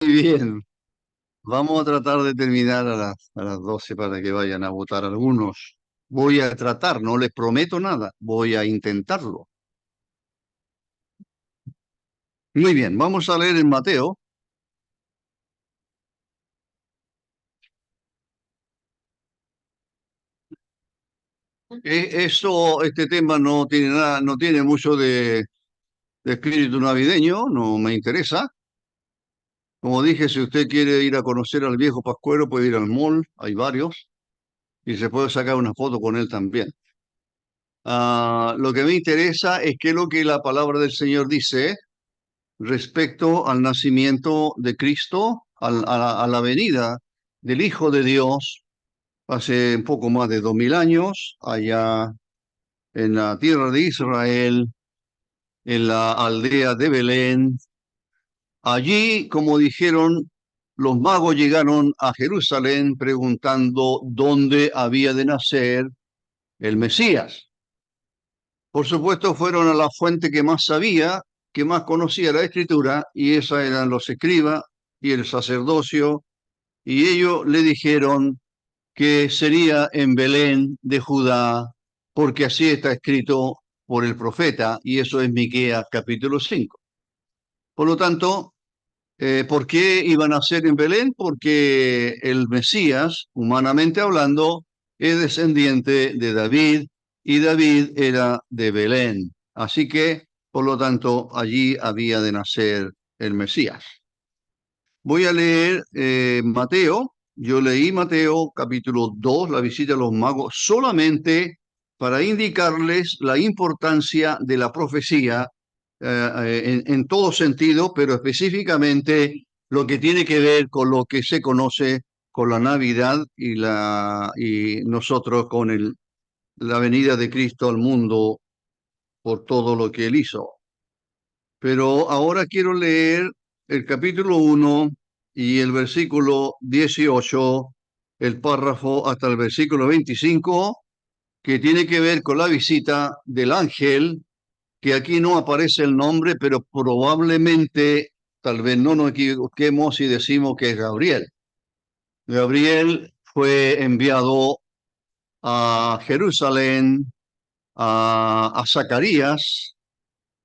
bien, vamos a tratar de terminar a las 12 para que vayan a votar algunos. Voy a tratar, no les prometo nada, voy a intentarlo. Muy bien, vamos a leer en Mateo. Este tema no tiene nada, no tiene mucho de espíritu navideño, no me interesa. Como dije, si usted quiere ir a conocer al viejo Pascuero, puede ir al mall, hay varios, y se puede sacar una foto con él también. Lo que me interesa es qué es lo que la palabra del Señor dice respecto al nacimiento de Cristo, a la venida del Hijo de Dios hace un poco más de 2000 años, allá en la tierra de Israel, en la aldea de Belén. Allí, como dijeron, los magos llegaron a Jerusalén preguntando dónde había de nacer el Mesías. Por supuesto, fueron a la fuente que más sabía, que más conocía la Escritura, y esas eran los escribas y el sacerdocio, y ellos le dijeron que sería en Belén de Judá, porque así está escrito por el profeta, y eso es Miqueas capítulo 5. Por lo tanto, ¿por qué iban a ser en Belén? Porque el Mesías, humanamente hablando, es descendiente de David y David era de Belén. Así que, por lo tanto, allí había de nacer el Mesías. Voy a leer Mateo. Yo leí Mateo capítulo 2, la visita a los magos, solamente para indicarles la importancia de la profecía en todo sentido, pero específicamente lo que tiene que ver con lo que se conoce con la Navidad y nosotros con la venida de Cristo al mundo por todo lo que él hizo. Pero ahora quiero leer el capítulo 1 y el versículo 18, el párrafo hasta el versículo 25, que tiene que ver con la visita del ángel, que aquí no aparece el nombre, pero probablemente, tal vez no nos equivoquemos si decimos que es Gabriel. Gabriel fue enviado a Jerusalén, a Zacarías,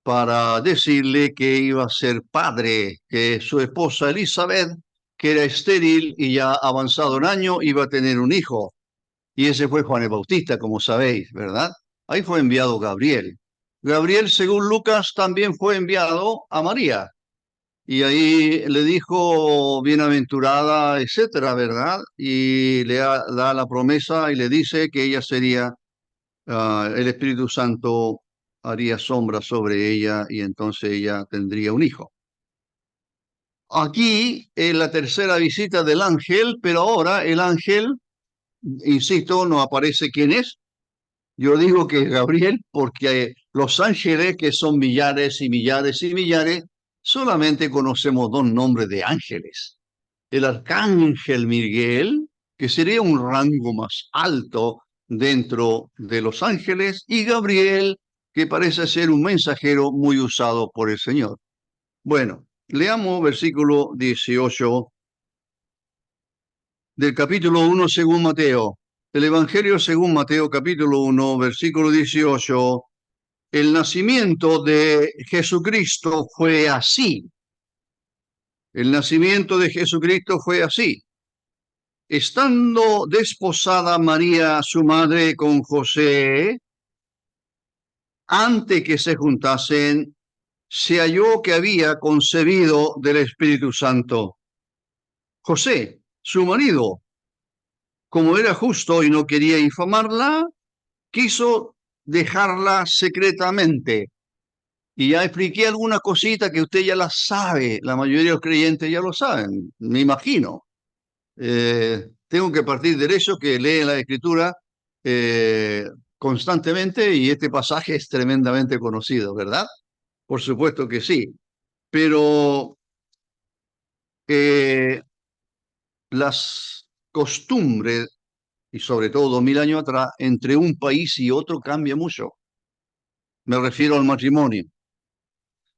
para decirle que iba a ser padre, que su esposa Elizabeth, que era estéril y ya avanzado en año, iba a tener un hijo. Y ese fue Juan el Bautista, como sabéis, ¿verdad? Ahí fue enviado Gabriel. Gabriel, según Lucas, también fue enviado a María. Y ahí le dijo bienaventurada, etcétera, ¿verdad? Y da la promesa y le dice que ella sería el Espíritu Santo haría sombra sobre ella y entonces ella tendría un hijo. Aquí es la tercera visita del ángel, pero ahora el ángel, insisto, no aparece quién es. Yo digo que es Gabriel porque los ángeles, que son millares y millares y millares, solamente conocemos dos nombres de ángeles. El arcángel Miguel, que sería un rango más alto dentro de los ángeles, y Gabriel, que parece ser un mensajero muy usado por el Señor. Bueno, leamos versículo 18 del capítulo 1 según Mateo. El Evangelio según Mateo capítulo 1, versículo 18. El nacimiento de Jesucristo fue así. El nacimiento de Jesucristo fue así. Estando desposada María, su madre, con José, antes que se juntasen, se halló que había concebido del Espíritu Santo. José, su marido, como era justo y no quería infamarla, quiso dejarla secretamente. Y ya expliqué alguna cosita que usted ya la sabe, la mayoría de los creyentes ya lo saben, me imagino. Tengo que partir de eso, que leen la Escritura eh, constantemente y este pasaje es tremendamente conocido, ¿verdad? Por supuesto que sí, pero eh, las costumbres, y sobre todo 2000 años atrás, entre un país y otro cambia mucho. Me refiero al matrimonio.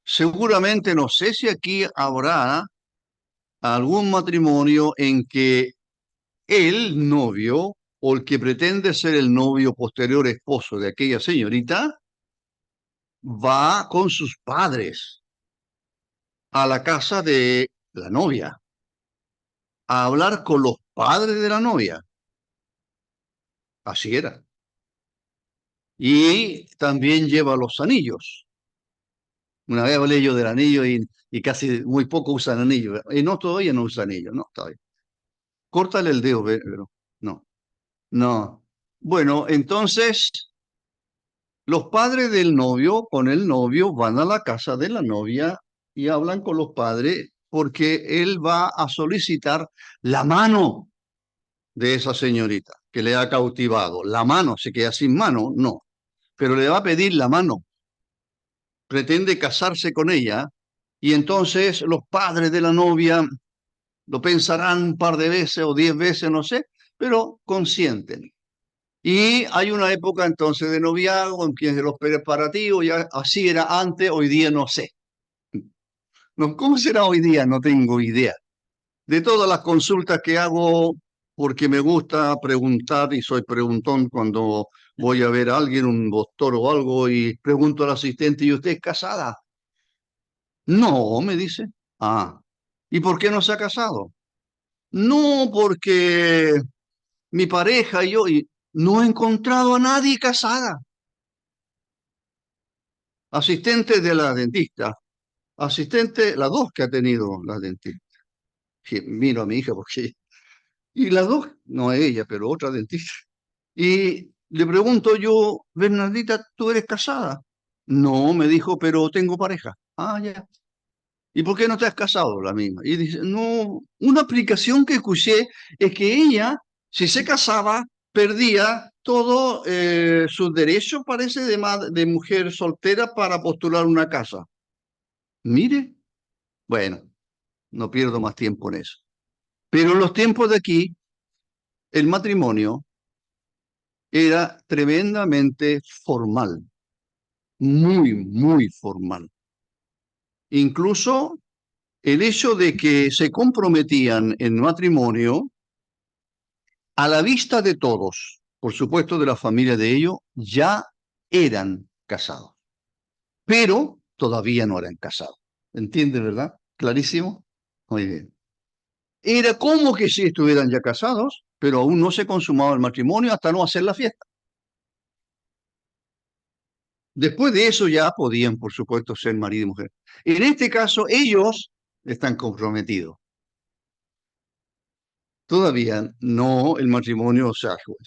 Seguramente, no sé si aquí habrá algún matrimonio en que el novio o el que pretende ser el novio posterior esposo de aquella señorita va con sus padres a la casa de la novia a hablar con los padres de la novia. Así era. Y también lleva los anillos. Una vez hablé yo del anillo y casi muy poco usan anillo. Y no, todavía no usa anillo, no, todavía. Córtale el dedo, pero no, no. Bueno, entonces los padres del novio con el novio van a la casa de la novia y hablan con los padres porque él va a solicitar la mano de esa señorita que le ha cautivado. La mano, se queda sin mano, no, pero le va a pedir la mano. Pretende casarse con ella y entonces los padres de la novia lo pensarán un par de veces o 10 veces, no sé, pero consienten. Y hay una época entonces de noviazgo, empiezan los preparativos, ya así era antes, hoy día no sé. No, ¿cómo será hoy día? No tengo idea. De todas las consultas que hago, porque me gusta preguntar y soy preguntón cuando voy a ver a alguien, un doctor o algo, y pregunto al asistente, ¿y usted es casada? No, me dice. Ah, ¿y por qué no se ha casado? No, porque mi pareja y yo no he encontrado a nadie casada. Asistente de la dentista, asistente, las dos que ha tenido la dentista. Sí, miro a mi hija porque... Y las dos, no ella, pero otra dentista. Y le pregunto yo, Bernardita, ¿tú eres casada? No, me dijo, pero tengo pareja. Ah, ya. ¿Y por qué no te has casado? La misma. Y dice, no, una aplicación que escuché es que ella, si se casaba, perdía todo sus derechos, parece, de mujer soltera para postular una casa. Mire, bueno, no pierdo más tiempo en eso. Pero en los tiempos de aquí, el matrimonio era tremendamente formal, muy, muy formal. Incluso el hecho de que se comprometían en matrimonio a la vista de todos, por supuesto de la familia de ellos, ya eran casados, pero todavía no eran casados. ¿Entiende, verdad? ¿Clarísimo? Muy bien. Era como que si estuvieran ya casados, pero aún no se consumaba el matrimonio hasta no hacer la fiesta. Después de eso ya podían, por supuesto, ser marido y mujer. En este caso, ellos están comprometidos. Todavía no, el matrimonio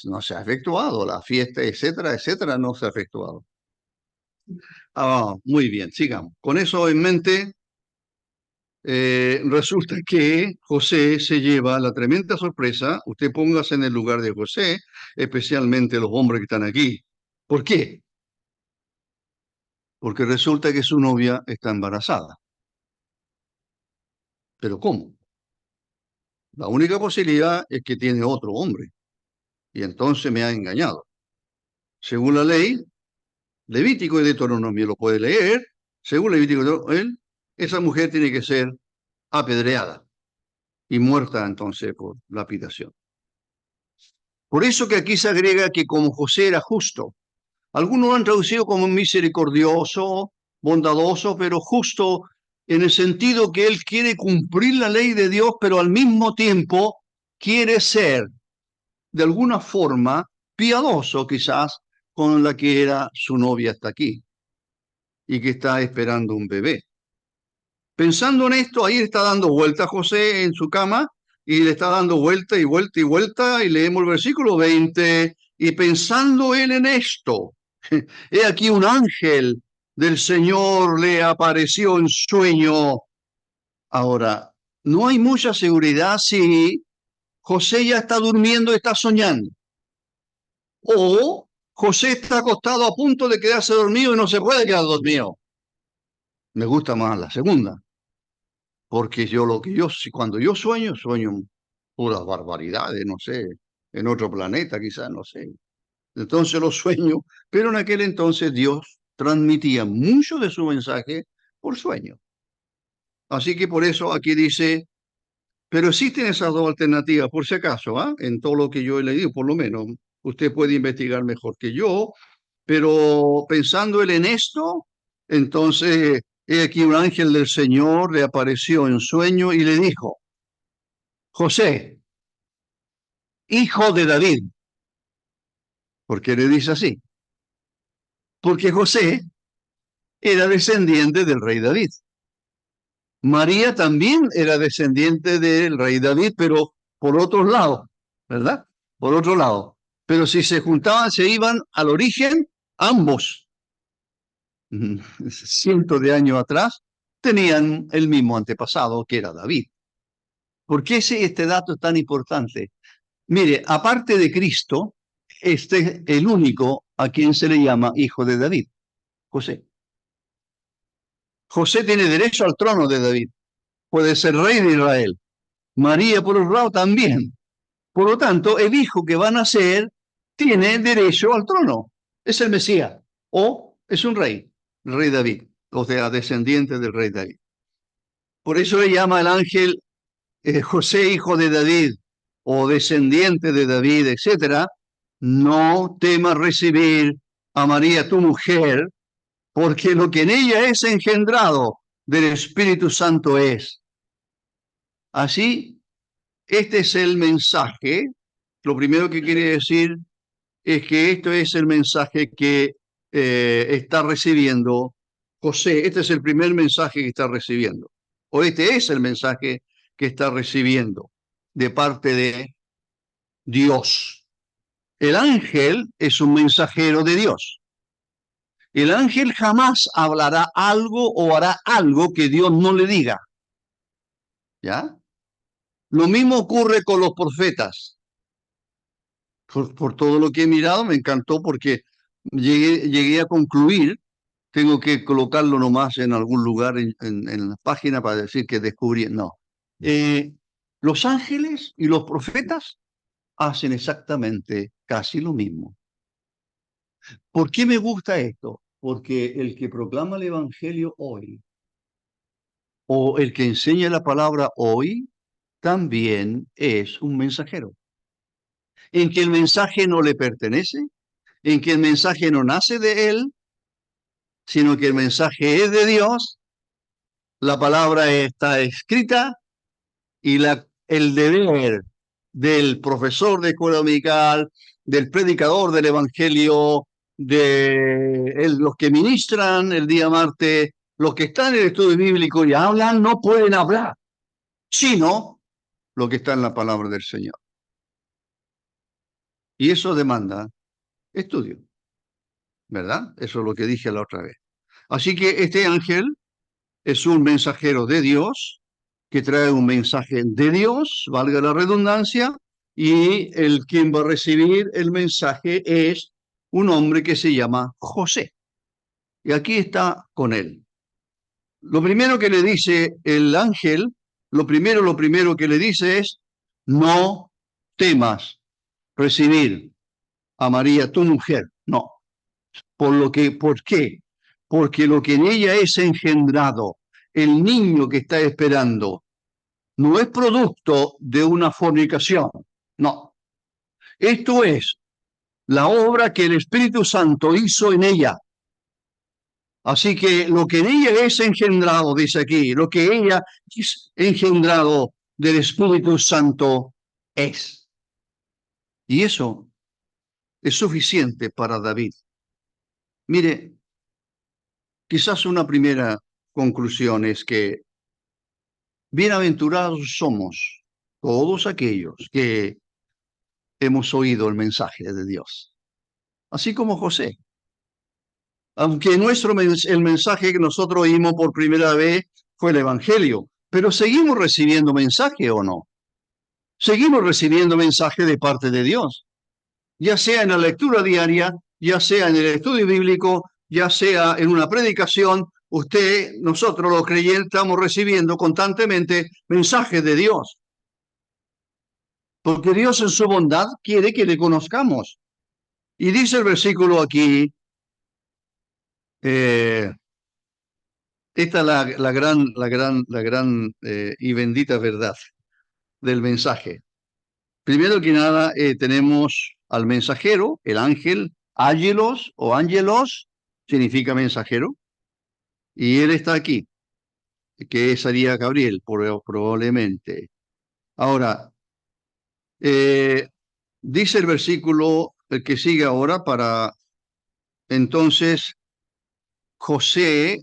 no se ha efectuado, la fiesta, etcétera, etcétera, no se ha efectuado. Ah, muy bien, sigamos. Con eso en mente, resulta que José se lleva la tremenda sorpresa. Usted póngase en el lugar de José, especialmente los hombres que están aquí. ¿Por qué? Porque resulta que su novia está embarazada. ¿Pero cómo? La única posibilidad es que tiene otro hombre y entonces me ha engañado. Según la ley, Levítico y Deuteronomio lo puede leer, según Levítico y Deuteronomio, esa mujer tiene que ser apedreada y muerta entonces por lapidación. Por eso que aquí se agrega que como José era justo, algunos lo han traducido como misericordioso, bondadoso, pero justo en el sentido que él quiere cumplir la ley de Dios, pero al mismo tiempo quiere ser de alguna forma piadoso quizás con la que era su novia hasta aquí y que está esperando un bebé. Pensando en esto, ahí está dando vuelta José en su cama y le está dando vuelta y vuelta y vuelta y leemos el versículo 20 y pensando él en esto, he aquí un ángel del Señor le apareció en sueño. Ahora, no hay mucha seguridad si José ya está durmiendo y está soñando. O José está acostado a punto de quedarse dormido y no se puede quedar dormido. Me gusta más la segunda, porque cuando yo sueño puras barbaridades, no sé, en otro planeta quizás, no sé. Entonces lo sueño, pero en aquel entonces Dios transmitía mucho de su mensaje por sueño. Así que por eso aquí dice, Pero existen esas dos alternativas, por si acaso, ¿ah? En todo lo que yo he leído, por lo menos. Usted puede investigar mejor que yo, pero pensando él en esto, entonces, he aquí un ángel del Señor le apareció en sueño y le dijo, José, hijo de David. ¿Por qué le dice así? Porque José era descendiente del rey David. María también era descendiente del rey David, pero por otro lado, ¿verdad? Por otro lado. Pero si se juntaban, se iban al origen, ambos, cientos de años atrás, tenían el mismo antepasado que era David. ¿Por qué este dato es tan importante? Mire, aparte de Cristo, este es el único a quien se le llama hijo de David, José. José tiene derecho al trono de David, puede ser rey de Israel. María, por otro lado, también. Por lo tanto, el hijo que va a nacer tiene derecho al trono. Es el Mesías o es un rey, el rey David, o sea, descendiente del rey David. Por eso le llama el ángel José, hijo de David, o descendiente de David, etcétera. No temas recibir a María, tu mujer, porque lo que en ella es engendrado del Espíritu Santo es. Así, este es el mensaje. Lo primero que quiere decir es que esto es el mensaje que está recibiendo José. Este es el primer mensaje que está recibiendo. O este es el mensaje que está recibiendo de parte de Dios. El ángel es un mensajero de Dios. El ángel jamás hablará algo o hará algo que Dios no le diga. ¿Ya? Lo mismo ocurre con los profetas. Por todo lo que he mirado, me encantó porque llegué a concluir, tengo que colocarlo nomás en algún lugar en la página para decir que descubrí, no. Los ángeles y los profetas hacen exactamente casi lo mismo. ¿Por qué me gusta esto? Porque el que proclama el Evangelio hoy o el que enseña la palabra hoy también es un mensajero, en que el mensaje no le pertenece, en que el mensaje no nace de él, sino que el mensaje es de Dios, la palabra está escrita y el deber del profesor de escuela dominical, del predicador del Evangelio, de los que ministran el día martes, los que están en el estudio bíblico y hablan, no pueden hablar, sino lo que está en la palabra del Señor. Y eso demanda estudio, ¿verdad? Eso es lo que dije la otra vez. Así que este ángel es un mensajero de Dios que trae un mensaje de Dios, valga la redundancia, y el quien va a recibir el mensaje es un hombre que se llama José. Y aquí está con él. Lo primero que le dice el ángel, lo primero que le dice es, no temas recibir a María, tu mujer. No. ¿Por qué? Porque lo que en ella es engendrado, el niño que está esperando, no es producto de una fornicación. No. Esto es la obra que el Espíritu Santo hizo en ella. Así que lo que en ella es engendrado, dice aquí, lo que ella es engendrado del Espíritu Santo es. Y eso es suficiente para David. Mire, quizás una primera conclusión es que bienaventurados somos todos aquellos que hemos oído el mensaje de Dios, así como José. Aunque el mensaje que nosotros oímos por primera vez fue el Evangelio, pero seguimos recibiendo mensaje o no. Seguimos recibiendo mensaje de parte de Dios, ya sea en la lectura diaria, ya sea en el estudio bíblico, ya sea en una predicación. Nosotros los creyentes estamos recibiendo constantemente mensajes de Dios, porque Dios en su bondad quiere que le conozcamos. Y dice el versículo aquí, eh, esta es la gran y bendita verdad. del mensaje. Primero que nada, tenemos al mensajero, el ángel, ángelos o ángelos, significa mensajero, y él está aquí, que sería Gabriel, probablemente. Ahora, dice el versículo el que sigue ahora para entonces José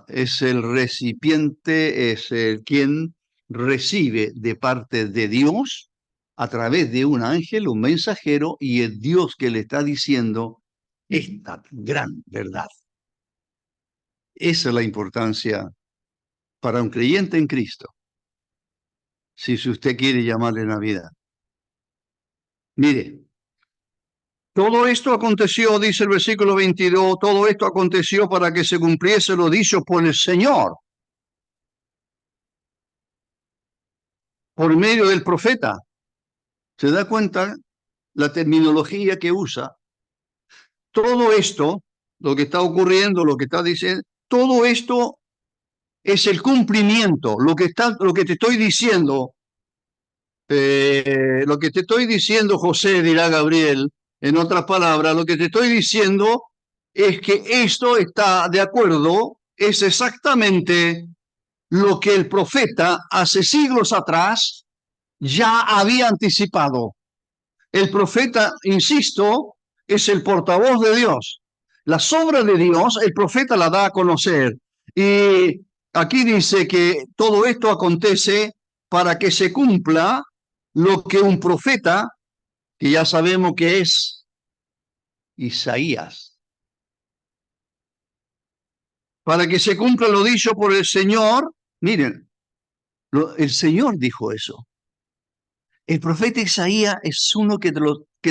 es el recipiente, es el quien recibe de parte de Dios a través de un ángel, un mensajero, y es Dios que le está diciendo esta gran verdad. Esa es la importancia para un creyente en Cristo, si usted quiere llamarle Navidad. Mire, todo esto aconteció, dice el versículo 22, todo esto aconteció para que se cumpliese lo dicho por el Señor, por medio del profeta. ¿Se da cuenta la terminología que usa? Todo esto, lo que está ocurriendo, lo que está diciendo, todo esto es el cumplimiento. Lo que te estoy diciendo, José, dirá Gabriel, en otras palabras, lo que te estoy diciendo es que esto está de acuerdo, es exactamente lo que el profeta hace siglos atrás ya había anticipado. El profeta, insisto, es el portavoz de Dios. Las obras de Dios, el profeta la da a conocer. Y aquí dice que todo esto acontece para que se cumpla lo que un profeta, que ya sabemos que es Isaías, para que se cumpla lo dicho por el Señor. Miren, el Señor dijo eso. El profeta Isaías es uno que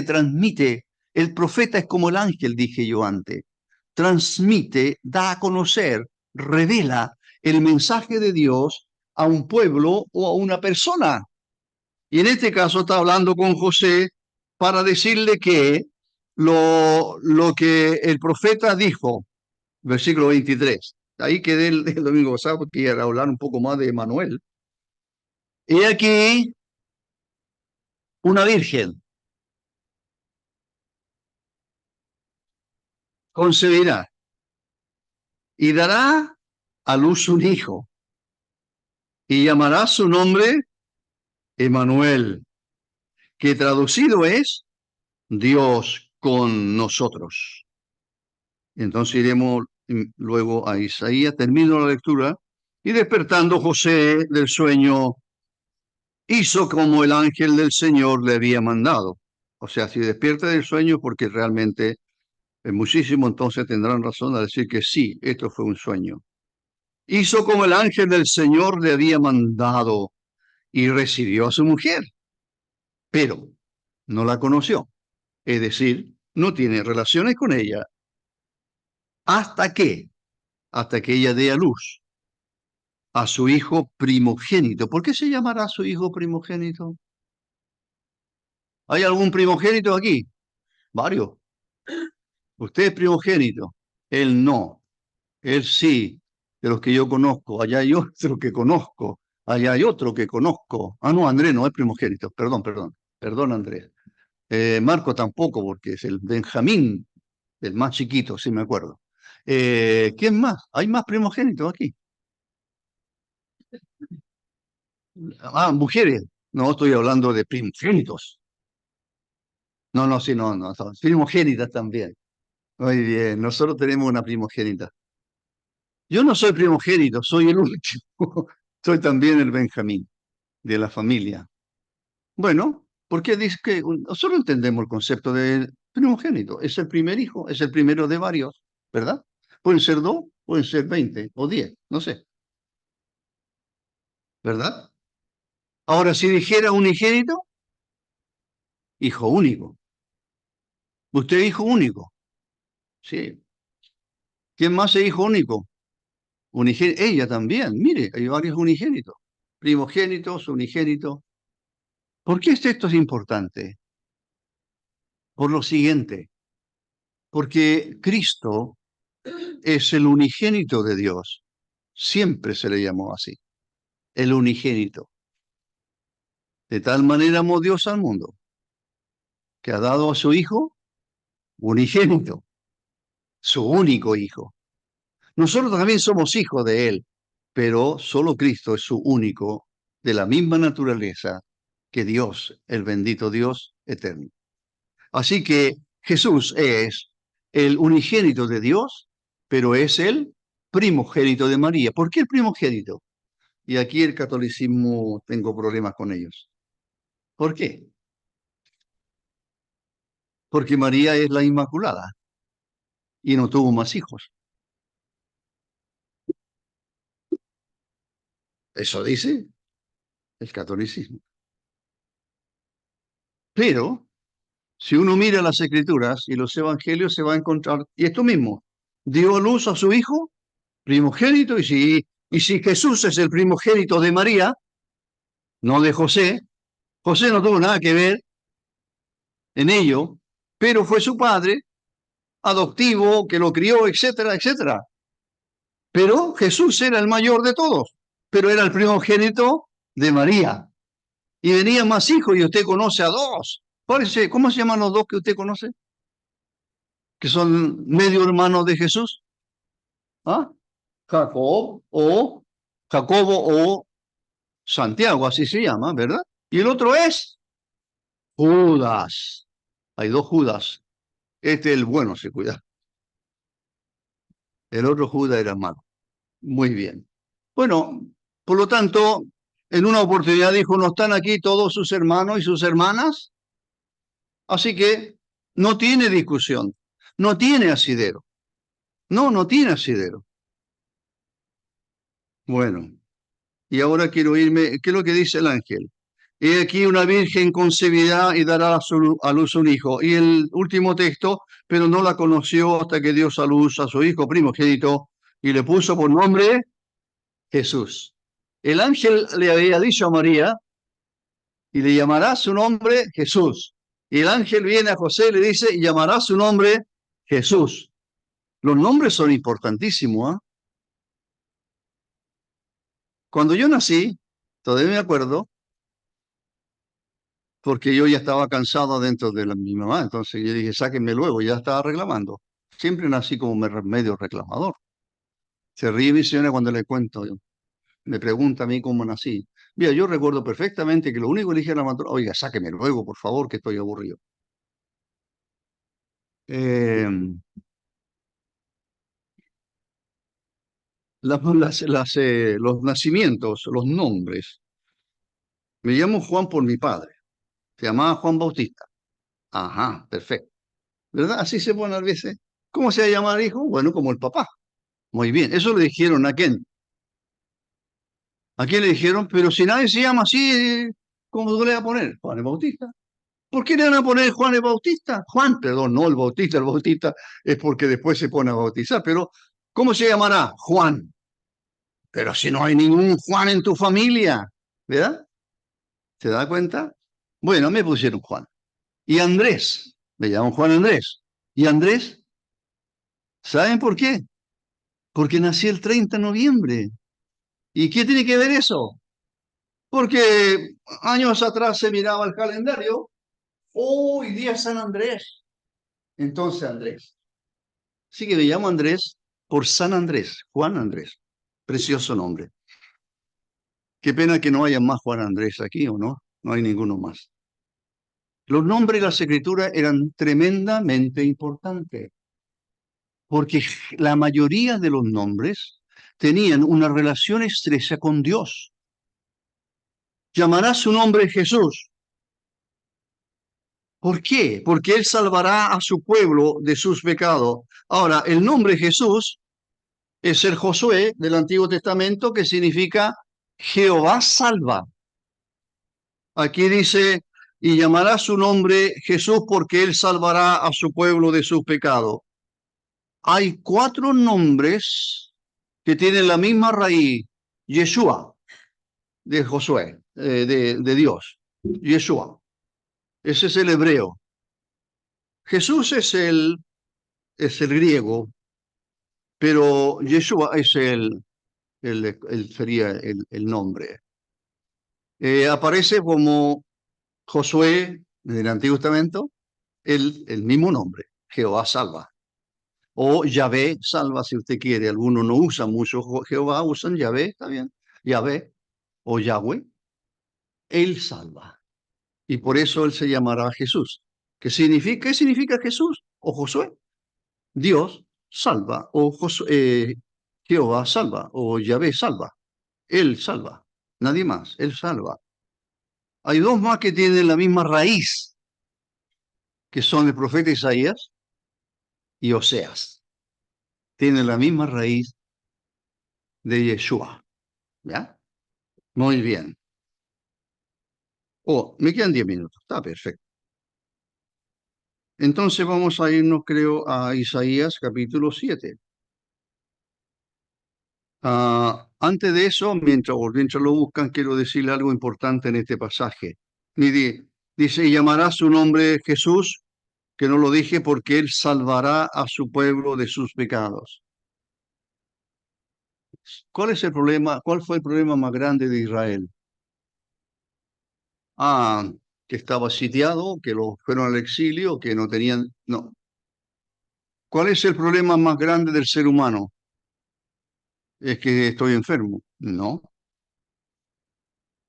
transmite. El profeta es como el ángel, dije yo antes. Transmite, da a conocer, revela el mensaje de Dios a un pueblo o a una persona. Y en este caso está hablando con José para decirle que lo que el profeta dijo, versículo 23. Ahí quedé el domingo pasado porque iba a hablar un poco más de Manuel. Y aquí una virgen concebirá y dará a luz un hijo, y llamará su nombre Emmanuel, que traducido es Dios con nosotros. Entonces iremos luego a Isaías, termino la lectura, y despertando José del sueño, hizo como el ángel del Señor le había mandado. O sea, si despierta del sueño porque realmente es muchísimo, entonces tendrán razón a decir que sí, esto fue un sueño. Hizo como el ángel del Señor le había mandado y recibió a su mujer, pero no la conoció. Es decir, no tiene relaciones con ella hasta que, hasta que ella dé a luz a su hijo primogénito. ¿Por qué se llamará su hijo primogénito? ¿Hay algún primogénito aquí? Varios. Usted es primogénito, él no, él sí, de los que yo conozco. Allá hay otro que conozco, allá hay otro que conozco. Ah, no, Andrés no es primogénito, perdón, Andrés. Marco tampoco, porque es el Benjamín, el más chiquito, si me acuerdo. ¿Quién más? ¿Hay más primogénitos aquí? Ah, mujeres. No, estoy hablando de primogénitos. No, no, sí, no, no, son primogénitas también. Muy bien, nosotros tenemos una primogénita. Yo no soy primogénito, soy el último. Soy también el Benjamín de la familia. Bueno, porque dice que nosotros entendemos el concepto de primogénito. Es el primer hijo, es el primero de varios, ¿verdad? Pueden ser dos, pueden ser 20 o 10, no sé, ¿verdad? Ahora, si dijera unigénito, hijo único. ¿Usted es hijo único? Sí. ¿Quién más es hijo único? Ella también. Mire, hay varios unigénitos. Primogénitos, unigénitos. ¿Por qué esto es importante? Por lo siguiente, porque Cristo es el unigénito de Dios. Siempre se le llamó así, el unigénito. De tal manera amó Dios al mundo, que ha dado a su Hijo unigénito, su único Hijo. Nosotros también somos hijos de Él, pero solo Cristo es su único, de la misma naturaleza que Dios, el bendito Dios eterno. Así que Jesús es el unigénito de Dios, pero es el primogénito de María. ¿Por qué el primogénito? Y aquí el catolicismo tengo problemas con ellos. ¿Por qué? Porque María es la Inmaculada y no tuvo más hijos. Eso dice el catolicismo. Pero si uno mira las Escrituras y los Evangelios, se va a encontrar, y esto mismo, dio a luz a su hijo primogénito, y si Jesús es el primogénito de María, no de José, José no tuvo nada que ver en ello, pero fue su padre adoptivo que lo crió, etcétera, etcétera. Pero Jesús era el mayor de todos, pero era el primogénito de María. Y venían más hijos, y usted conoce a dos. ¿Cómo se llaman los dos que usted conoce? Que son medio hermanos de Jesús. ¿Ah? Jacobo o Santiago, así se llama, ¿verdad? Y el otro es Judas. Hay dos Judas. Este es el bueno, se cuida. El otro Judas era malo. Muy bien. Bueno, por lo tanto, en una oportunidad dijo, no están aquí todos sus hermanos y sus hermanas, así que no tiene discusión, no tiene asidero. No tiene asidero. Bueno, y ahora quiero irme, ¿qué es lo que dice el ángel? He aquí una virgen concebirá y dará a luz un hijo. Y el último texto, pero no la conoció hasta que dio a luz a su hijo primogénito y le puso por nombre Jesús. El ángel le había dicho a María, y le llamará su nombre Jesús. Y el ángel viene a José y le dice, y llamará su nombre Jesús. Los nombres son importantísimos, ¿eh? Cuando yo nací, todavía me acuerdo, porque yo ya estaba cansado dentro de mi mamá, entonces yo dije, sáquenme luego, ya estaba reclamando. Siempre nací como medio reclamador. Se ríe mi señora cuando le cuento, me pregunta a mí cómo nací. Mira, yo recuerdo perfectamente que lo único que le dije a la matrona, oiga, sáqueme luego, por favor, que estoy aburrido. Eh, los nacimientos, los nombres. Me llamo Juan por mi padre. Se llamaba Juan Bautista. Ajá, perfecto. ¿Verdad? Así se pone a veces. ¿Cómo se va a llamar hijo? Bueno, como el papá. Muy bien. Eso le dijeron a quién. ¿A quién le dijeron? Pero si nadie se llama así, ¿cómo tú le vas a poner? Juan el Bautista. ¿Por qué le van a poner Juan el Bautista? Juan, perdón, no el Bautista es porque después se pone a bautizar, pero ¿cómo se llamará? Juan. Pero si no hay ningún Juan en tu familia, ¿verdad? ¿Se da cuenta? Bueno, me pusieron Juan. Y Andrés, me llaman Juan Andrés. ¿Y Andrés? ¿Saben por qué? Porque nací el 30 de noviembre. ¿Y qué tiene que ver eso? Porque años atrás se miraba el calendario. Hoy día San Andrés. Entonces Andrés. Sí que me llamo Andrés por San Andrés, Juan Andrés. Precioso nombre. Qué pena que no haya más Juan Andrés aquí, ¿o no? No hay ninguno más. Los nombres de las escrituras eran tremendamente importantes, porque la mayoría de los nombres tenían una relación estrecha con Dios. Llamará su nombre Jesús. ¿Por qué? Porque Él salvará a su pueblo de sus pecados. Ahora, el nombre Jesús es el Josué del Antiguo Testamento, que significa Jehová salva. Aquí dice, y llamará su nombre Jesús porque Él salvará a su pueblo de sus pecados. Hay cuatro nombres que tienen la misma raíz. Yeshua, de Josué, de Dios. Yeshua. Ese es el hebreo. Jesús es el griego, pero Yeshua es sería el nombre. aparece como Josué en el Antiguo Testamento, el mismo nombre, Jehová salva. O Yahvé salva, si usted quiere. Algunos no usan mucho Jehová, usan Yahvé, está bien. Yahvé o Yahweh, él salva. Y por eso él se llamará Jesús. ¿Qué significa Jesús o Josué? Dios salva, o Jehová salva, o Yahvé salva. Él salva, nadie más, él salva. Hay dos más que tienen la misma raíz, que son el profeta Isaías y Oseas. Tienen la misma raíz de Yeshua. ¿Ya? Muy bien. Oh, me quedan 10 minutos. Está perfecto. Entonces vamos a irnos, creo, a Isaías capítulo 7. Antes de eso, mientras lo buscan, quiero decirle algo importante en este pasaje. Dice, y llamará su nombre Jesús, que no lo dije, porque él salvará a su pueblo de sus pecados. ¿Cuál es el problema? ¿Cuál fue el problema más grande de Israel? Que estaba sitiado, que lo fueron al exilio, que no tenían... No. ¿Cuál es el problema más grande del ser humano? Es que estoy enfermo. No.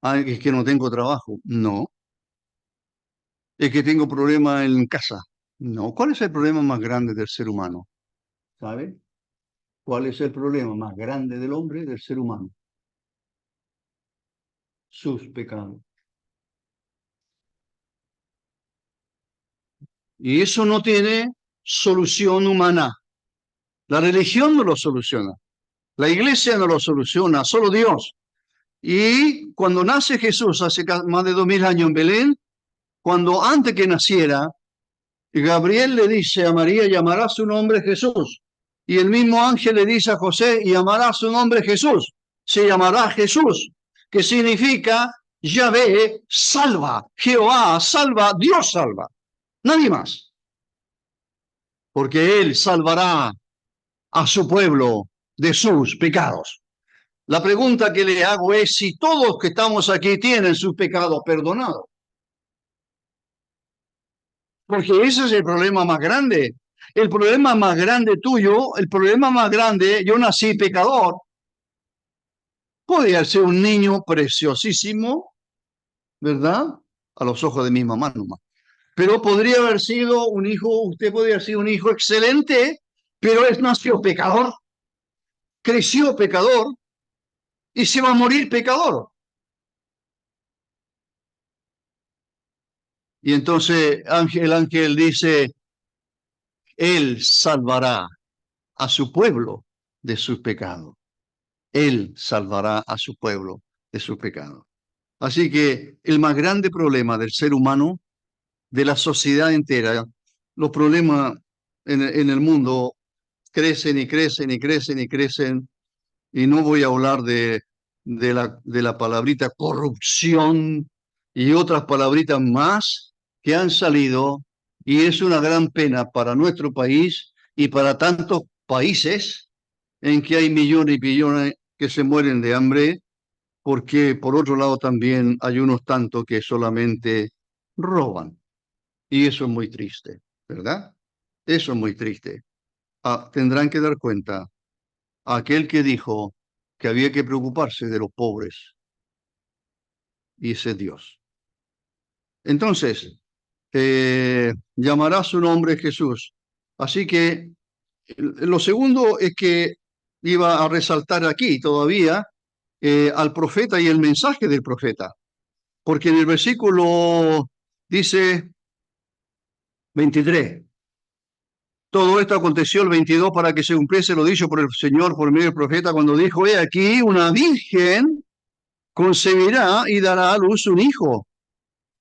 Es que no tengo trabajo. No. Es que tengo problemas en casa. No. ¿Cuál es el problema más grande del ser humano? ¿Sabe? ¿Cuál es el problema más grande del hombre, del ser humano? Sus pecados. Y eso no tiene solución humana. La religión no lo soluciona. La iglesia no lo soluciona, solo Dios. Y cuando nace Jesús hace más de 2000 años en Belén, cuando antes que naciera, Gabriel le dice a María, llamará su nombre Jesús. Y el mismo ángel le dice a José, llamará su nombre Jesús. Se llamará Jesús, que significa Yahvé salva, Jehová salva, Dios salva. Nadie más. Porque Él salvará a su pueblo de sus pecados. La pregunta que le hago es si todos que estamos aquí tienen sus pecados perdonados. Porque ese es el problema más grande. El problema más grande tuyo, el problema más grande, yo nací pecador. Podía ser un niño preciosísimo, ¿verdad? A los ojos de mi mamá nomás. Pero podría haber sido un hijo, usted podría haber sido un hijo excelente, pero él nació pecador, creció pecador y se va a morir pecador. Y entonces el ángel dice, él salvará a su pueblo de sus pecados. Él salvará a su pueblo de sus pecados. Así que el más grande problema del ser humano, de la sociedad entera, los problemas en el mundo crecen y crecen y crecen y crecen, y no voy a hablar de la palabrita corrupción y otras palabritas más que han salido, y es una gran pena para nuestro país y para tantos países en que hay millones y billones que se mueren de hambre, porque por otro lado también hay unos tantos que solamente roban. Y eso es muy triste, ¿verdad? Eso es muy triste. Tendrán que dar cuenta a aquel que dijo que había que preocuparse de los pobres, y ese es Dios. Entonces, llamará su nombre Jesús. Así que lo segundo es que iba a resaltar aquí todavía al profeta y el mensaje del profeta, porque en el versículo dice 23, todo esto aconteció el 22 para que se cumpliese lo dicho por el Señor por medio del profeta cuando dijo, he aquí, una virgen concebirá y dará a luz un hijo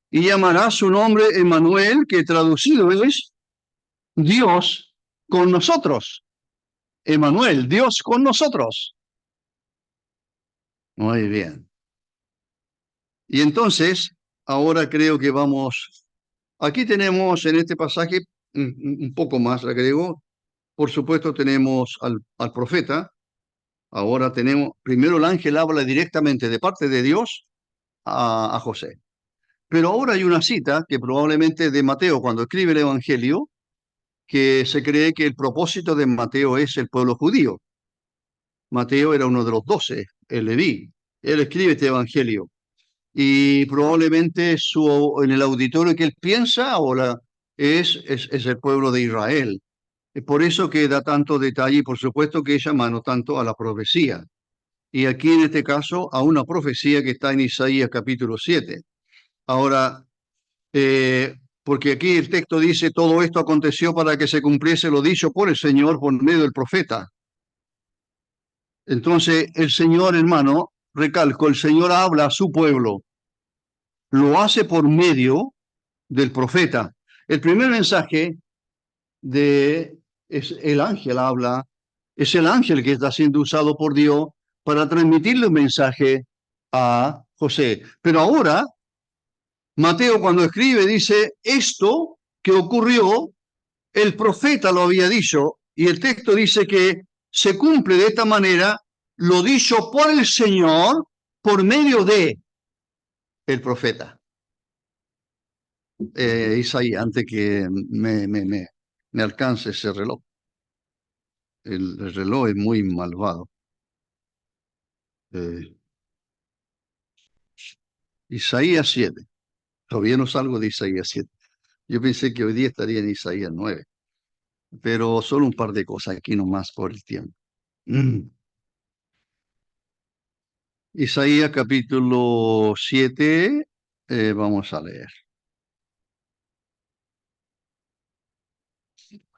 y llamará su nombre Emmanuel, que traducido es Dios con nosotros. Emmanuel, Dios con nosotros. Muy bien. Y entonces, ahora creo que vamos, aquí tenemos en este pasaje un poco más, agrego, por supuesto tenemos al profeta, ahora tenemos, primero el ángel habla directamente de parte de Dios, a José. Pero ahora hay una cita que probablemente es de Mateo, cuando escribe el Evangelio, que se cree que el propósito de Mateo es el pueblo judío. Mateo era uno de los 12, el Leví. Él escribe este Evangelio. Y probablemente en el auditorio que él piensa ahora es el pueblo de Israel. Es por eso que da tanto detalle y por supuesto que ella mano tanto a la profecía. Y aquí en este caso a una profecía que está en Isaías capítulo 7. Ahora, porque aquí el texto dice, todo esto aconteció para que se cumpliese lo dicho por el Señor por medio del profeta. Entonces, el Señor, hermano, recalco, el Señor habla a su pueblo, lo hace por medio del profeta. El primer mensaje es el ángel habla, es el ángel que está siendo usado por Dios para transmitirle un mensaje a José. Pero ahora, Mateo cuando escribe dice, esto que ocurrió, el profeta lo había dicho, y el texto dice que se cumple de esta manera lo dicho por el Señor por medio de el profeta. Isaías, antes que me alcance ese reloj. El reloj es muy malvado. Isaías 7. Todavía no salgo de Isaías 7. Yo pensé que hoy día estaría en Isaías 9. Pero solo un par de cosas aquí nomás por el tiempo. Isaías capítulo 7, vamos a leer.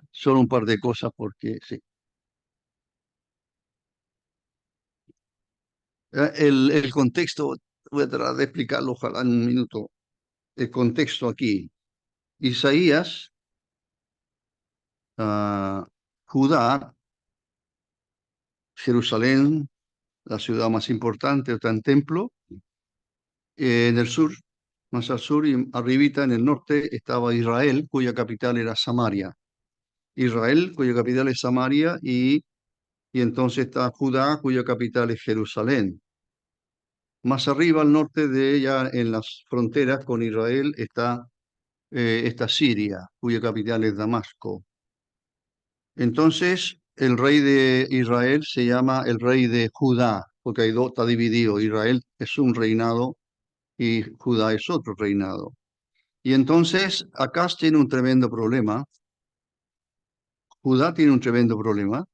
Solo un par de cosas porque sí. El contexto, voy a tratar de explicarlo, ojalá en un minuto. El contexto aquí. Isaías, Judá, Jerusalén, la ciudad más importante, está en templo, en el sur, más al sur y arribita en el norte estaba Israel, cuya capital era Samaria. Israel, cuya capital es Samaria, y entonces está Judá, cuya capital es Jerusalén. Más arriba, al norte de ella, en las fronteras con Israel, está Siria, cuya capital es Damasco. Entonces, el rey de Israel se llama el rey de Judá, porque hay dos, está dividido. Israel es un reinado y Judá es otro reinado. Y entonces, Acaz tiene un tremendo problema. Judá tiene un tremendo problema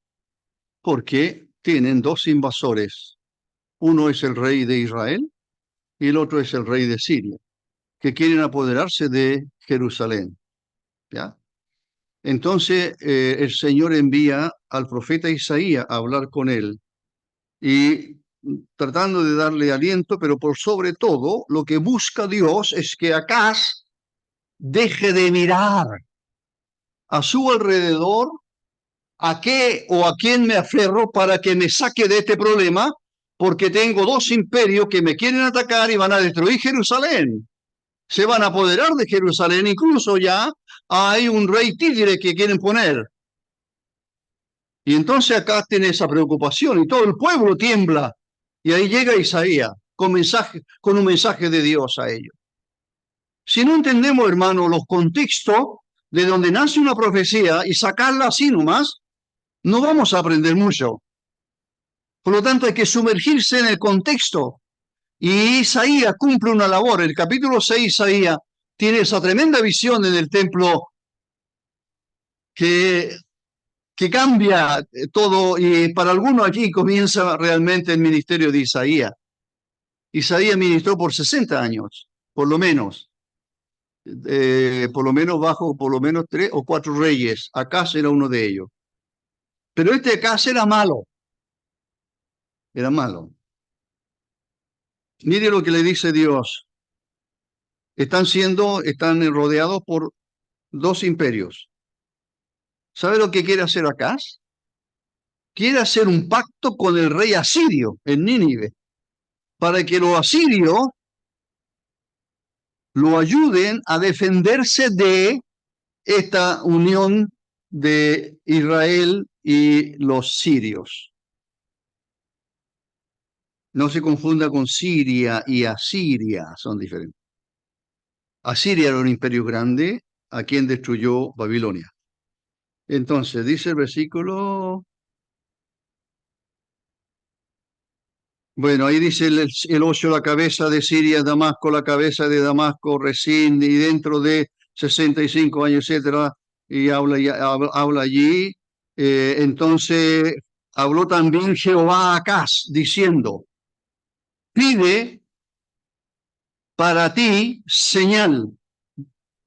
porque tienen dos invasores. Uno es el rey de Israel y el otro es el rey de Siria, que quieren apoderarse de Jerusalén. ¿Ya? Entonces el Señor envía al profeta Isaías a hablar con él y tratando de darle aliento, pero por sobre todo lo que busca Dios es que Acaz deje de mirar a su alrededor a qué o a quién me aferro para que me saque de este problema, porque tengo dos imperios que me quieren atacar y van a destruir Jerusalén. Se van a apoderar de Jerusalén, incluso ya hay un rey tigre que quieren poner. Y entonces acá tiene esa preocupación y todo el pueblo tiembla. Y ahí llega Isaías con un mensaje de Dios a ellos. Si no entendemos, hermano, los contextos de donde nace una profecía y sacarla así nomás, no vamos a aprender mucho. Por lo tanto, hay que sumergirse en el contexto. Y Isaías cumple una labor. El capítulo 6, Isaías tiene esa tremenda visión en el templo que cambia todo, y para algunos aquí comienza realmente el ministerio de Isaías. Isaías ministró por 60 años, por lo menos bajo por lo menos 3 o 4 reyes. Acaz era uno de ellos. Pero este Acaz era malo. Era malo. Mire lo que le dice Dios. Están rodeados por dos imperios. ¿Sabe lo que quiere hacer Acaz? Quiere hacer un pacto con el rey asirio en Nínive, para que los asirios lo ayuden a defenderse de esta unión de Israel y los sirios. No se confunda con Siria y Asiria, son diferentes. Asiria era un imperio grande a quien destruyó Babilonia. Entonces, dice el versículo, bueno, ahí dice el 8, la cabeza de Siria, Damasco, la cabeza de Damasco, Resín, y dentro de 65 años, etcétera, y habla allí. Entonces, habló también Jehová a Acaz, diciendo, pide para ti señal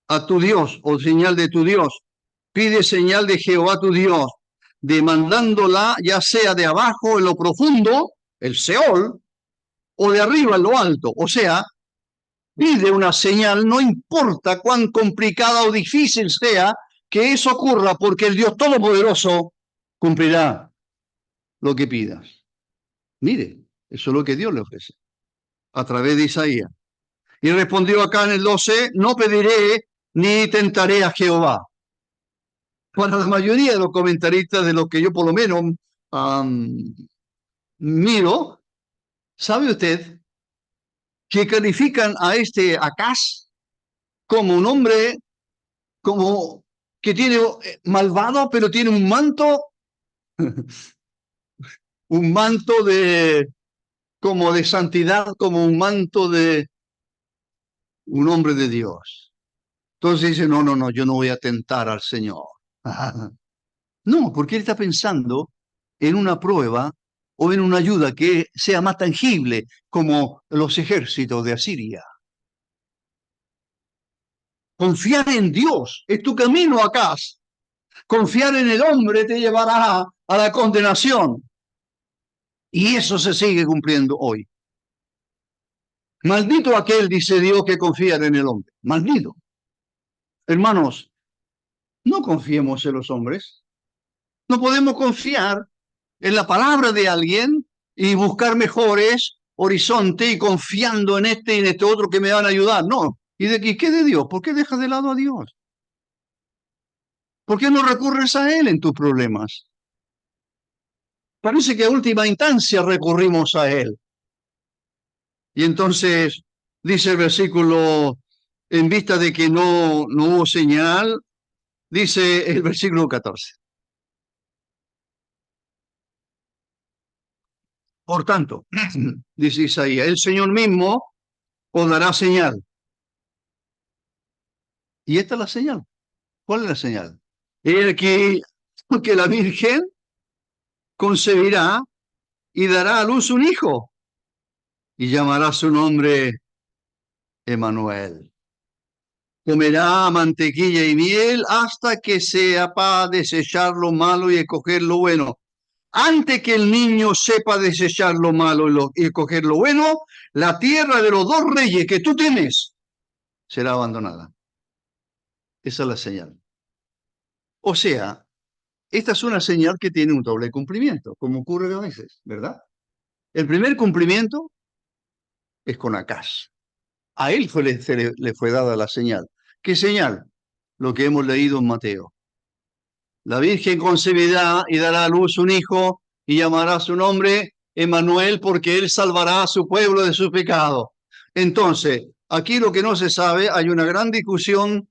a tu Dios o señal de tu Dios. Pide señal de Jehová tu Dios, demandándola ya sea de abajo en lo profundo, el Seol, o de arriba en lo alto. O sea, pide una señal, no importa cuán complicada o difícil sea que eso ocurra, porque el Dios Todopoderoso cumplirá lo que pidas. Mire, eso es lo que Dios le ofrece a través de Isaías. Y respondió acá en el 12, no pediré ni tentaré a Jehová. Para la mayoría de los comentaristas, de los que yo por lo menos miro, ¿sabe usted que califican a este Acaz como un hombre como que tiene malvado, pero tiene un manto de como de santidad, como un manto de un hombre de Dios? Entonces dice, no, no, no, yo no voy a tentar al Señor. No, porque él está pensando en una prueba o en una ayuda que sea más tangible, como los ejércitos de Asiria. Confiar en Dios es tu camino acá. Confiar en el hombre te llevará a la condenación. Y eso se sigue cumpliendo hoy. Maldito aquel, dice Dios, que confía en el hombre. Maldito. Hermanos, no confiemos en los hombres. No podemos confiar en la palabra de alguien y buscar mejores horizontes y confiando en este y en este otro que me van a ayudar. No. ¿Y qué de Dios? ¿Por qué dejas de lado a Dios? ¿Por qué no recurres a Él en tus problemas? Parece que a última instancia recurrimos a Él. Y entonces dice el versículo, en vista de que no hubo señal, dice el versículo 14. Por tanto, dice Isaías, el Señor mismo os dará señal. Y esta es la señal. ¿Cuál es la señal? Es que la Virgen concebirá y dará a luz un hijo y llamará su nombre Emanuel. Comerá mantequilla y miel hasta que sepa desechar lo malo y escoger lo bueno. Antes que el niño sepa desechar lo malo y escoger lo bueno, la tierra de los dos reyes que tú tienes será abandonada. Esa es la señal. O sea, esta es una señal que tiene un doble cumplimiento, como ocurre a veces, ¿verdad? El primer cumplimiento es con Acaz. A él le fue dada la señal. ¿Qué señal? Lo que hemos leído en Mateo. La Virgen concebirá y dará a luz un hijo y llamará su nombre Emanuel porque él salvará a su pueblo de su pecado. Entonces, aquí lo que no se sabe, hay una gran discusión,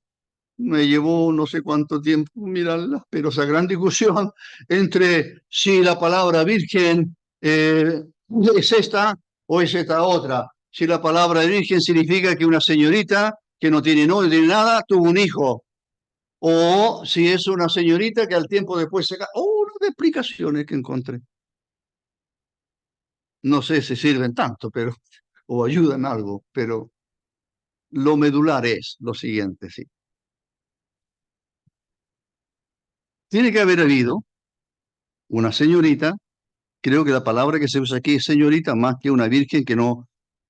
me llevó no sé cuánto tiempo mirarla, pero esa gran discusión entre si la palabra virgen es esta o es esta otra. Si la palabra virgen significa que una señorita que no tiene novio, no tiene nada, tuvo un hijo, o si es una señorita que al tiempo después se... una de explicaciones que encontré. No sé si sirven tanto, pero o ayudan algo, pero lo medular es lo siguiente, sí. Tiene que haber habido una señorita, creo que la palabra que se usa aquí es señorita, más que una virgen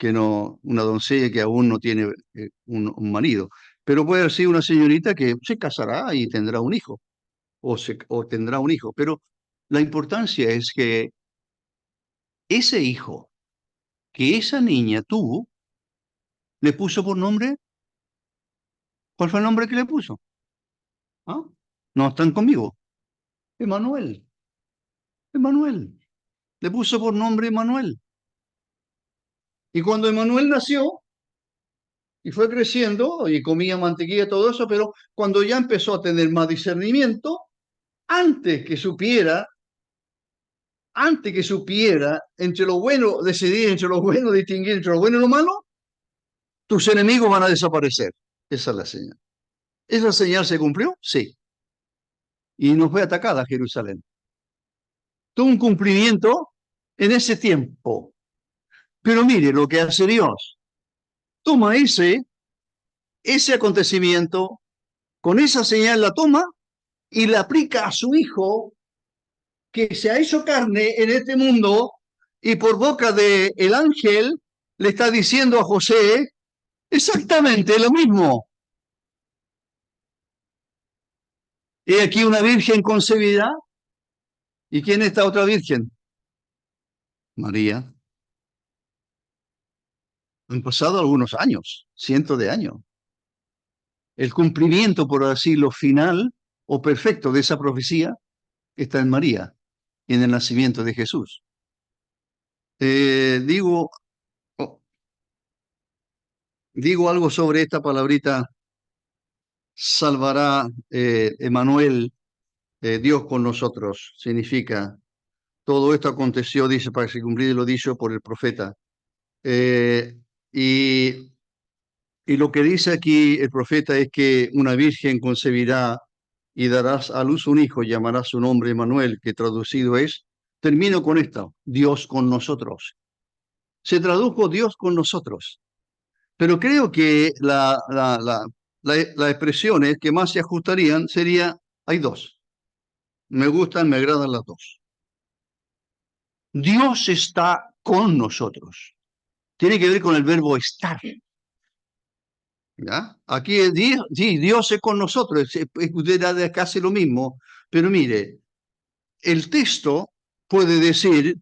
una doncella que aún no tiene un marido. Pero puede ser una señorita que se casará y tendrá un hijo, o tendrá un hijo. Pero la importancia es que ese hijo que esa niña tuvo, le puso por nombre, ¿cuál fue el nombre que le puso? ¿Ah? No están conmigo. Emanuel. Emanuel. Le puso por nombre Emanuel. Y cuando Emanuel nació y fue creciendo y comía mantequilla y todo eso, pero cuando ya empezó a tener más discernimiento, antes que supiera, antes que supiera entre lo bueno, decidir entre lo bueno, distinguir entre lo bueno y lo malo, tus enemigos van a desaparecer. Esa es la señal. ¿Esa señal se cumplió? Sí. Y no fue atacada Jerusalén. Tuvo un cumplimiento en ese tiempo. Pero mire lo que hace Dios. Toma ese acontecimiento, con esa señal la toma y la aplica a su hijo que se ha hecho carne en este mundo y por boca del ángel le está diciendo a José exactamente lo mismo. He aquí una virgen concebida. ¿Y quién es esta otra virgen? María. Han pasado algunos años, cientos de años. El cumplimiento, por decirlo, final o perfecto de esa profecía está en María y en el nacimiento de Jesús. Digo, oh, digo algo sobre esta palabrita, salvará Emanuel, Dios con nosotros, significa, todo esto aconteció, dice, para que se cumpliera lo dicho por el profeta. Eh, y, y lo que dice aquí el profeta es que una virgen concebirá y darás a luz un hijo, llamará su nombre Emanuel, que traducido es, termino con esto, Dios con nosotros. Se tradujo Dios con nosotros. Pero creo que las expresiones que más se ajustarían sería, hay dos. Me gustan, me agradan las dos. Dios está con nosotros. Tiene que ver con el verbo estar. ¿Ya? Aquí es Dios, sí, Dios es con nosotros. Usted da casi lo mismo. Pero mire, el texto puede decir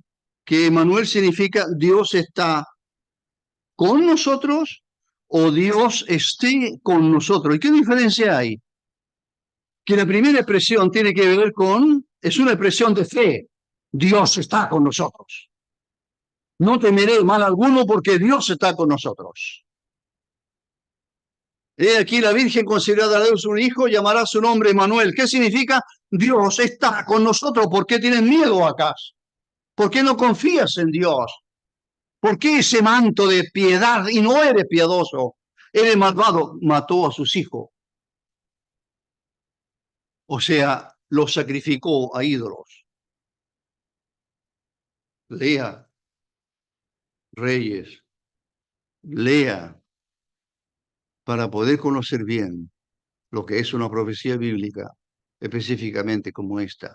que Emanuel significa Dios está con nosotros o Dios esté con nosotros. ¿Y qué diferencia hay? Que la primera expresión tiene que ver con, es una expresión de fe. Dios está con nosotros. No temeré mal alguno porque Dios está con nosotros. He aquí la Virgen considerada a Dios un hijo, llamará su nombre Emanuel. ¿Qué significa? Dios está con nosotros. ¿Por qué tienes miedo acá? ¿Por qué no confías en Dios? ¿Por qué ese manto de piedad y no eres piadoso? Eres malvado, mató a sus hijos. O sea, los sacrificó a ídolos. Lea, Reyes, lea para poder conocer bien lo que es una profecía bíblica, específicamente como esta.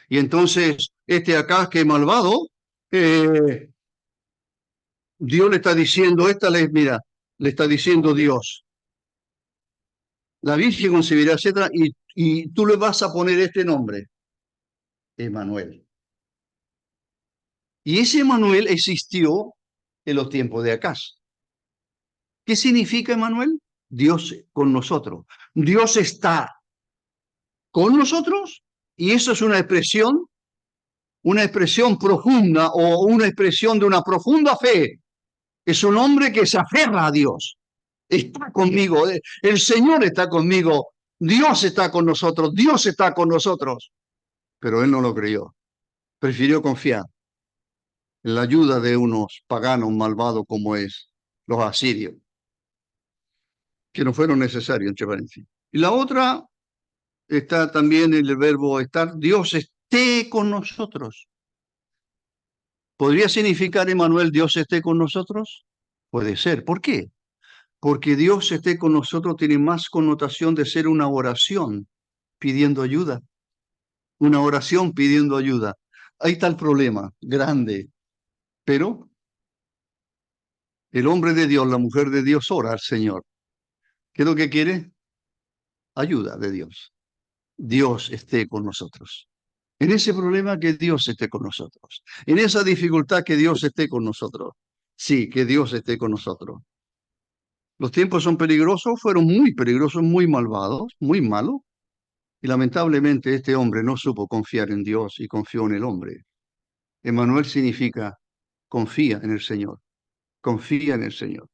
Y entonces, este acá que es malvado, Dios le está diciendo, mira, le está diciendo Dios, la Virgen concebirá, etcétera, y tú le vas a poner este nombre, Emanuel. Y ese Emanuel existió en los tiempos de Acaz. ¿Qué significa Emanuel? Dios con nosotros. Dios está con nosotros y eso es una expresión profunda o una expresión de una profunda fe. Es un hombre que se aferra a Dios. Está conmigo, el Señor está conmigo, Dios está con nosotros, Dios está con nosotros. Pero él no lo creyó. Prefirió confiar en la ayuda de unos paganos malvados como es los asirios, que no fueron necesarios, entre paréntesis. Y la otra está también el verbo estar, Dios esté con nosotros. ¿Podría significar, Emanuel, Dios esté con nosotros? Puede ser. ¿Por qué? Porque Dios esté con nosotros tiene más connotación de ser una oración pidiendo ayuda. Una oración pidiendo ayuda. Ahí está el problema, grande. Pero el hombre de Dios, la mujer de Dios ora al Señor. ¿Qué es lo que quiere? Ayuda de Dios. Dios esté con nosotros. En ese problema que Dios esté con nosotros. En esa dificultad que Dios esté con nosotros. Sí, que Dios esté con nosotros. Los tiempos son peligrosos, fueron muy peligrosos, muy malvados, muy malos. Y lamentablemente este hombre no supo confiar en Dios y confió en el hombre. Emanuel significa confía en el Señor. confía en el Señor.